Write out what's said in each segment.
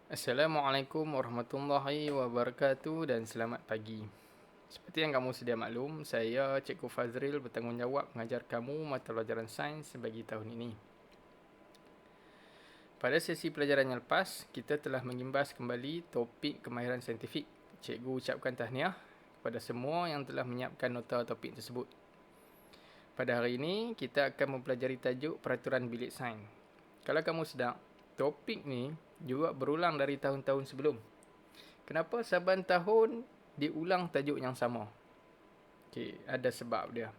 Assalamualaikum warahmatullahi wabarakatuh dan selamat pagi. Seperti yang kamu sedia maklum, saya Cikgu Fazril bertanggungjawab mengajar kamu mata pelajaran sains bagi tahun ini. Pada sesi pelajaran yang lepas, kita telah mengimbas kembali topik kemahiran saintifik. Cikgu ucapkan tahniah kepada semua yang telah menyiapkan nota topik tersebut. Pada hari ini, kita akan mempelajari tajuk peraturan bilik sains. Kalau kamu sedar, topik ni juga berulang dari tahun-tahun sebelum. Kenapa saban tahun diulang tajuk yang sama? Okey, ada sebab dia.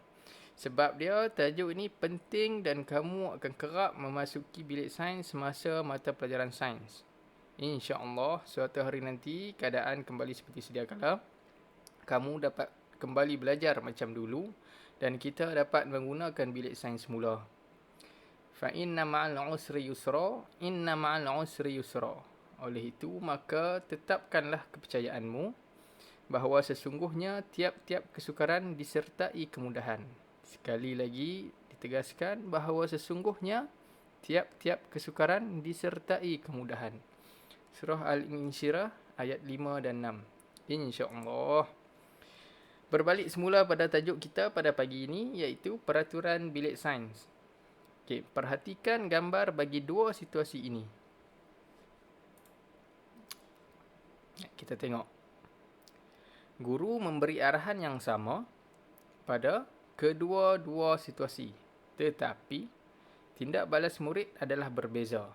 Sebab dia tajuk ini penting dan kamu akan kerap memasuki bilik sains semasa mata pelajaran sains. InsyaAllah suatu hari nanti keadaan kembali seperti sedia kala. Kamu dapat kembali belajar macam dulu dan kita dapat menggunakan bilik sains semula. Fa inna ma'al usri yusra, inna ma'al usri yusra. Oleh itu, maka tetapkanlah kepercayaanmu bahawa sesungguhnya tiap-tiap kesukaran disertai kemudahan. Sekali lagi ditegaskan bahawa sesungguhnya tiap-tiap kesukaran disertai kemudahan. Surah Al-Insyirah ayat 5 dan 6. InsyaAllah. Berbalik semula pada tajuk kita pada pagi ini iaitu peraturan bilik sains. Okey, perhatikan gambar bagi dua situasi ini. Kita tengok. Guru memberi arahan yang sama pada kedua-dua situasi. Tetapi, tindak balas murid adalah berbeza.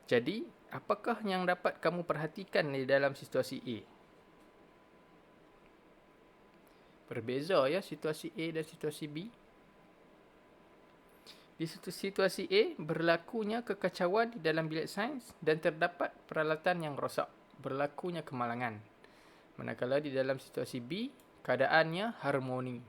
Jadi, apakah yang dapat kamu perhatikan di dalam situasi A? Berbeza ya situasi A dan situasi B. Di situasi A, berlakunya kekacauan di dalam bilik sains dan terdapat peralatan yang rosak. Berlakunya kemalangan. Manakala di dalam situasi B, keadaannya harmoni.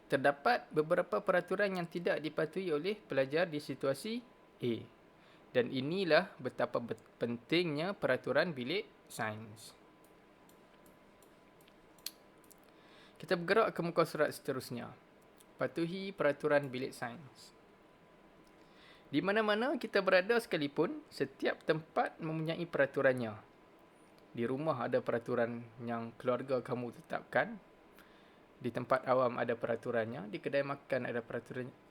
Terdapat beberapa peraturan yang tidak dipatuhi oleh pelajar di situasi A. Dan inilah betapa pentingnya peraturan bilik sains. Kita bergerak ke muka surat seterusnya. Patuhi peraturan bilik sains. Di mana-mana kita berada sekalipun, setiap tempat mempunyai peraturannya. Di rumah ada peraturan yang keluarga kamu tetapkan. Di tempat awam ada peraturannya. Di kedai makan ada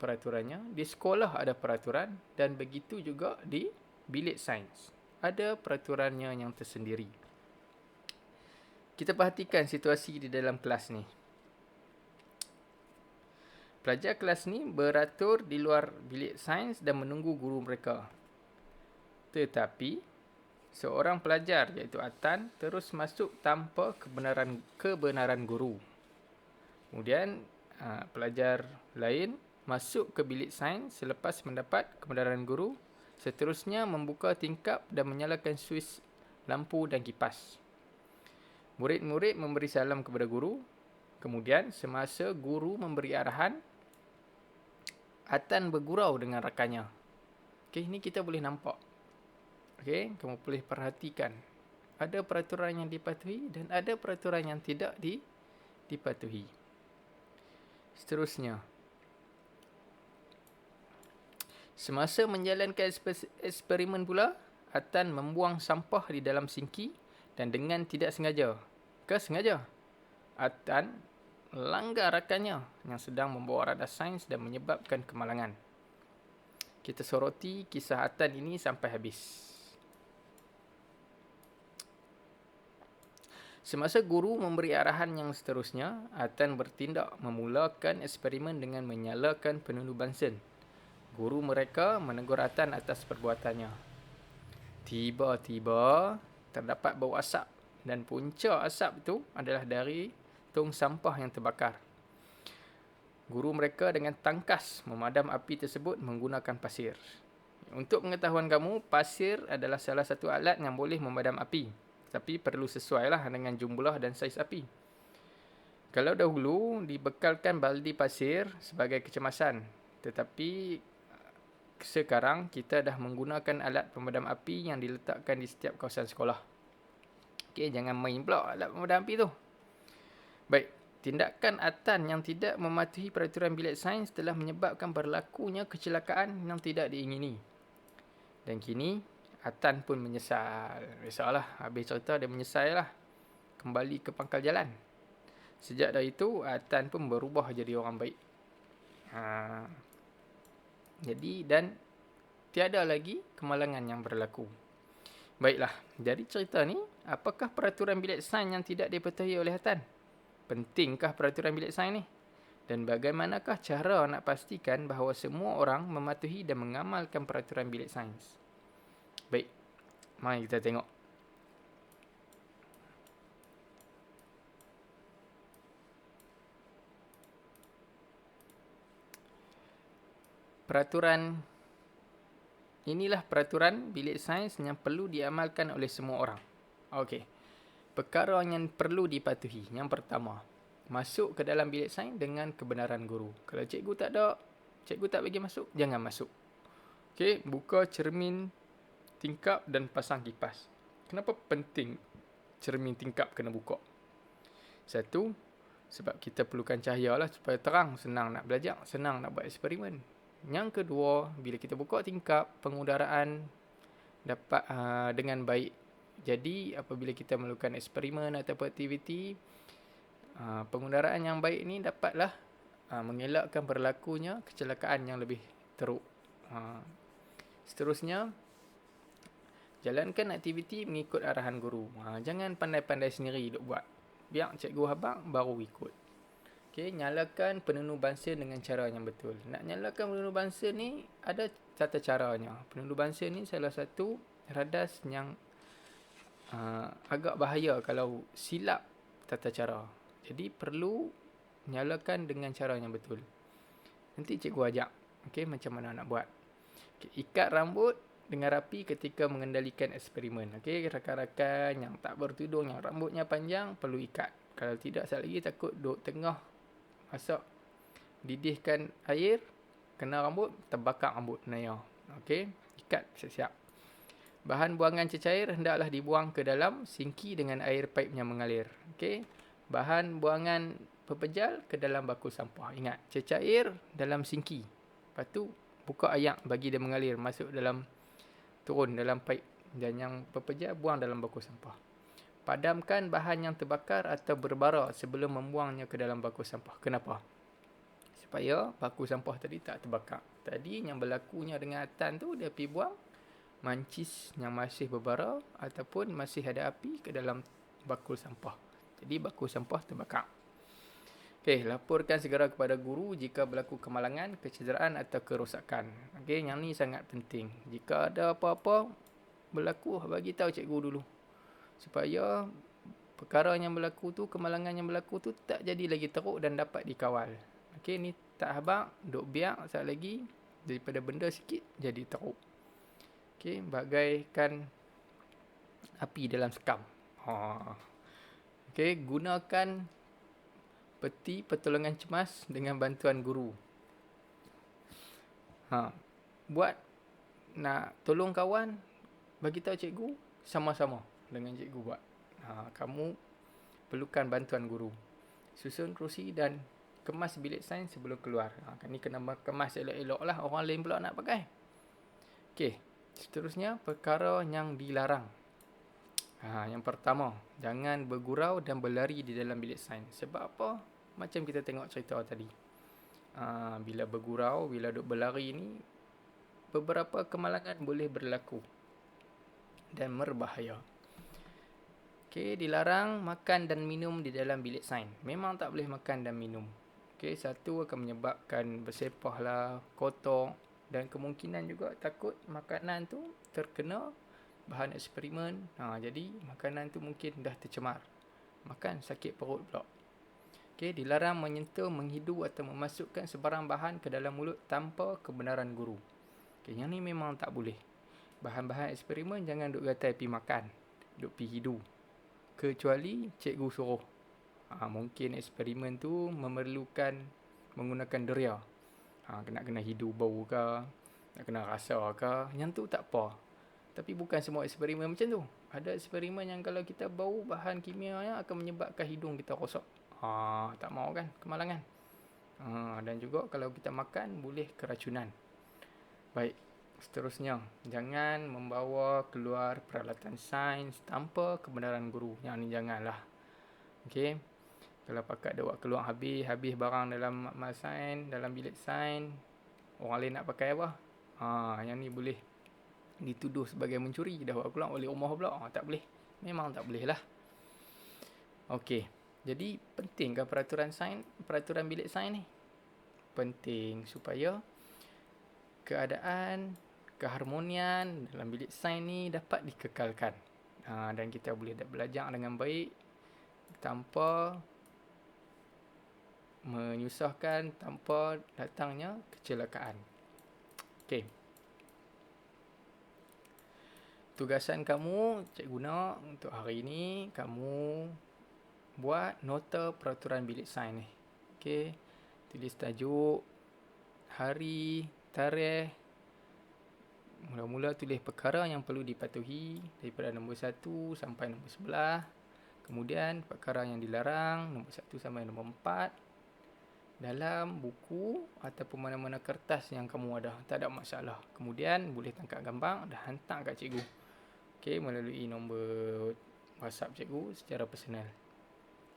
peraturannya. Di sekolah ada peraturan. Dan begitu juga di bilik sains. Ada peraturannya yang tersendiri. Kita perhatikan situasi di dalam kelas ni. Pelajar kelas ni beratur di luar bilik sains dan menunggu guru mereka. Tetapi, seorang pelajar iaitu Atan terus masuk tanpa kebenaran guru. Kemudian, pelajar lain masuk ke bilik sains selepas mendapat kebenaran guru. Seterusnya membuka tingkap dan menyalakan suis lampu dan kipas. Murid-murid memberi salam kepada guru. Kemudian, semasa guru memberi arahan, Atan bergurau dengan rakannya. Okey, ini kita boleh nampak. Okey, kamu boleh perhatikan. Ada peraturan yang dipatuhi dan ada peraturan yang tidak dipatuhi. Seterusnya. Semasa menjalankan eksperimen pula, Atan membuang sampah di dalam sinki dan dengan tidak sengaja. Sengaja. Atan melanggar rakannya yang sedang membawa radar sains dan menyebabkan kemalangan. Kita soroti kisah Atan ini sampai habis. Semasa guru memberi arahan yang seterusnya, Atan bertindak memulakan eksperimen dengan menyalakan penundu bansen. Guru mereka menegur Atan atas perbuatannya. Tiba-tiba terdapat bau asap dan punca asap itu adalah dari tong sampah yang terbakar. Guru mereka dengan tangkas memadam api tersebut menggunakan pasir. Untuk pengetahuan kamu, pasir adalah salah satu alat yang boleh memadam api. Tapi perlu sesuailah dengan jumlah dan saiz api. Kalau dahulu dibekalkan baldi pasir sebagai kecemasan. Tetapi sekarang kita dah menggunakan alat pemadam api yang diletakkan di setiap kawasan sekolah. Okey, jangan main pula alat pemadam api tu. Baik, Tindakan Atan yang tidak mematuhi peraturan bilik sains telah menyebabkan berlakunya kecelakaan yang tidak diingini. Dan kini, Atan pun menyesal. Biasalah, habis cerita dia menyesal lah. Kembali ke pangkal jalan. Sejak dari itu, Atan pun berubah jadi orang baik. Jadi, dan tiada lagi kemalangan yang berlaku. Baiklah, dari cerita ni, apakah peraturan bilik sains yang tidak dipatuhi oleh Atan? Pentingkah peraturan bilik sains ni? Dan bagaimanakah cara nak pastikan bahawa semua orang mematuhi dan mengamalkan peraturan bilik sains? Baik, mari kita tengok. Inilah peraturan bilik sains yang perlu diamalkan oleh semua orang. Okey. Perkara yang perlu dipatuhi. Yang pertama, masuk ke dalam bilik sains dengan kebenaran guru. Kalau cikgu tak bagi masuk, jangan masuk. Okey, buka cermin tingkap dan pasang kipas. Kenapa penting cermin tingkap kena buka? Satu, sebab kita perlukan cahaya lah supaya terang, senang nak belajar, senang nak buat eksperimen. Yang kedua, bila kita buka tingkap, pengudaraan dapat dengan baik. Jadi, apabila kita melakukan eksperimen atau aktiviti, pengudaraan yang baik ni dapatlah mengelakkan berlakunya kecelakaan yang lebih teruk. Seterusnya, jalankan aktiviti mengikut arahan guru. Jangan pandai-pandai sendiri duk buat. Biar cikgu habaq baru ikut. Okey, nyalakan penunu bansil dengan cara yang betul. Nak nyalakan penunu bansil ni ada tata caranya. Penunu bansil ni salah satu radas yang agak bahaya kalau silap tata cara. Jadi perlu nyalakan dengan cara yang betul. Nanti cikgu ajak, okey, macam mana nak buat. Okay, ikat rambut dengan rapi ketika mengendalikan eksperimen. Okey, rakan-rakan yang tak bertudung, yang rambutnya panjang perlu ikat. Kalau tidak, sekali lagi takut duduk tengah masak didihkan air, kena rambut, terbakar rambut naya. Okey, ikat siap-siap. Bahan buangan cecair hendaklah dibuang ke dalam sinki dengan air paip yang mengalir. Okey, bahan buangan pepejal ke dalam bakul sampah. Ingat, cecair dalam sinki. Lepas tu buka ayak bagi dia mengalir masuk dalam, turun dalam paip, dan yang pepejal buang dalam bakul sampah. Padamkan bahan yang terbakar atau berbara sebelum membuangnya ke dalam bakul sampah. Kenapa? Supaya bakul sampah tadi tak terbakar. Tadi yang berlakunya dengan Atan tu, dia pergi buang mancis yang masih berbara ataupun masih ada api ke dalam bakul sampah. Jadi bakul sampah terbakar. Okey, laporkan segera kepada guru jika berlaku kemalangan, kecederaan atau kerosakan. Okey, yang ni sangat penting. Jika ada apa-apa berlaku, bagi tahu cikgu dulu. Supaya perkara yang berlaku tu, kemalangan yang berlaku tu tak jadi lagi teruk dan dapat dikawal. Okey, ni tak habaq, duk biar sekali lagi daripada benda sikit jadi teruk. Okey, bagaikan api dalam sekam. Okey, gunakan peti pertolongan cemas dengan bantuan guru. Buat nak tolong kawan, bagi tahu cikgu, sama-sama dengan cikgu buat. Kamu perlukan bantuan guru. Susun kerusi dan kemas bilik sains sebelum keluar. Ni kena kemas elok-elok lah, orang lain pula nak pakai. Okey, seterusnya perkara yang dilarang. Yang pertama, jangan bergurau dan berlari di dalam bilik sains. Sebab apa? Macam kita tengok cerita tadi. Bila bergurau, bila duk berlari ni, beberapa kemalangan boleh berlaku dan berbahaya. Okey, dilarang makan dan minum di dalam bilik sains. Memang tak boleh makan dan minum. Okey, satu akan menyebabkan bersepah lah, kotor, dan kemungkinan juga takut makanan tu terkena bahan eksperimen. Jadi makanan tu mungkin dah tercemar. Makan sakit perut pula. Okey, dilarang menyentuh, menghidu atau memasukkan sebarang bahan ke dalam mulut tanpa kebenaran guru. Okey, yang ni memang tak boleh. Bahan-bahan eksperimen jangan duk gatai pergi makan, duk pergi hidu. Kecuali cikgu suruh. Mungkin eksperimen tu memerlukan menggunakan deria. Kena hidu bau ke, nak kena rasa ke, yang tu tak apa. Tapi bukan semua eksperimen macam tu. Ada eksperimen yang kalau kita bau bahan kimia yang akan menyebabkan hidung kita rosak. Tak mau kan kemalangan. Dan juga kalau kita makan boleh keracunan. Baik, seterusnya, jangan membawa keluar peralatan sains tanpa kebenaran guru. Yang ni janganlah. Okey. Kalau pakat dia buat keluar habis barang dalam makmal sains, dalam bilik sains, orang lain nak pakai apa? Yang ni boleh dituduh sebagai mencuri, dah buat keluar oleh rumah pula. Tak boleh. Memang tak boleh lah. Okey. Jadi pentingkah peraturan bilik sains ni? Penting supaya keadaan, keharmonian dalam bilik sains ni dapat dikekalkan. Dan kita boleh belajar dengan baik tanpa menyusahkan, tanpa datangnya kecelakaan. Okey. Tugasan kamu, cikgu nak untuk hari ini, kamu buat nota peraturan bilik sains ni. Okey. Tulis tajuk, hari, tarikh. Mula-mula tulis perkara yang perlu dipatuhi daripada nombor 1 sampai nombor 11. Kemudian perkara yang dilarang nombor 1 sampai nombor 4. Dalam buku ataupun mana-mana kertas yang kamu ada, tak ada masalah. Kemudian boleh tangkap gambar dan hantar kat cikgu. Okey, melalui nombor WhatsApp cikgu secara personal.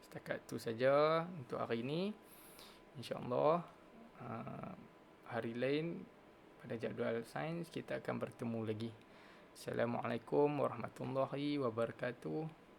Setakat tu saja untuk hari ini. InsyaAllah hari lain pada jadual sains kita akan bertemu lagi. Assalamualaikum warahmatullahi wabarakatuh.